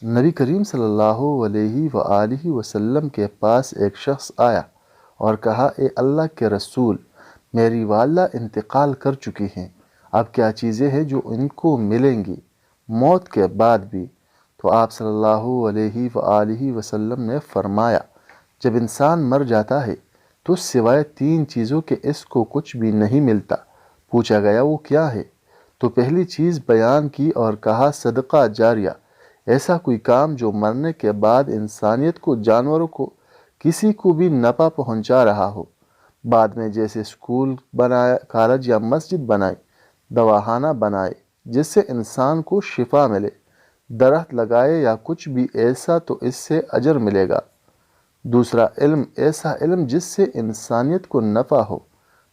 نبی کریم صلی اللہ علیہ وآلہ وسلم کے پاس ایک شخص آیا اور کہا، اے اللہ کے رسول، میری والدہ انتقال کر چکی ہیں، اب کیا چیزیں ہیں جو ان کو ملیں گی موت کے بعد بھی؟ تو آپ صلی اللہ علیہ وآلہ وسلم نے فرمایا، جب انسان مر جاتا ہے تو سوائے 3 چیزوں کے اس کو کچھ بھی نہیں ملتا۔ پوچھا گیا وہ کیا ہے؟ تو پہلی چیز بیان کی اور کہا، صدقہ جاریہ، ایسا کوئی کام جو مرنے کے بعد انسانیت کو، جانوروں کو، کسی کو بھی نفع پہنچا رہا ہو۔ بعد میں جیسے اسکول بنائے، کالج یا مسجد بنائے، دواخانہ بنائے جس سے انسان کو شفا ملے، درخت لگائے یا کچھ بھی ایسا تو اس سے اجر ملے گا۔ دوسرا علم، ایسا علم جس سے انسانیت کو نفع ہو،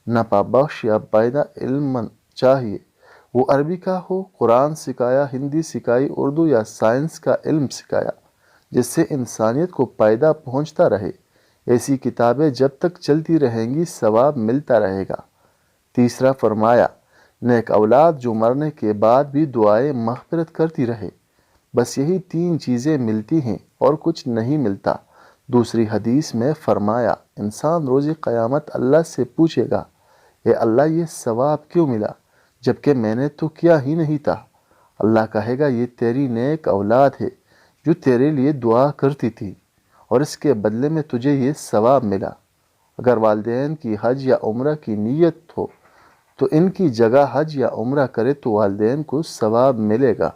نفع بخش یا پیدا علم چاہیے، وہ عربی کا ہو، قرآن سکھایا، ہندی سکھائی، اردو یا سائنس کا علم سکھایا، جس سے انسانیت کو فائدہ پہنچتا رہے۔ ایسی کتابیں جب تک چلتی رہیں گی ثواب ملتا رہے گا۔ تیسرا فرمایا، نیک اولاد جو مرنے کے بعد بھی دعائیں مغفرت کرتی رہے۔ بس یہی 3 چیزیں ملتی ہیں اور کچھ نہیں ملتا۔ دوسری حدیث میں فرمایا، انسان روز قیامت اللہ سے پوچھے گا، اے اللہ یہ ثواب کیوں ملا جبکہ میں نے تو کیا ہی نہیں تھا؟ اللہ کہے گا، یہ تیری نیک اولاد ہے جو تیرے لیے دعا کرتی تھی اور اس کے بدلے میں تجھے یہ ثواب ملا۔ اگر والدین کی حج یا عمرہ کی نیت ہو تو ان کی جگہ حج یا عمرہ کرے تو والدین کو ثواب ملے گا۔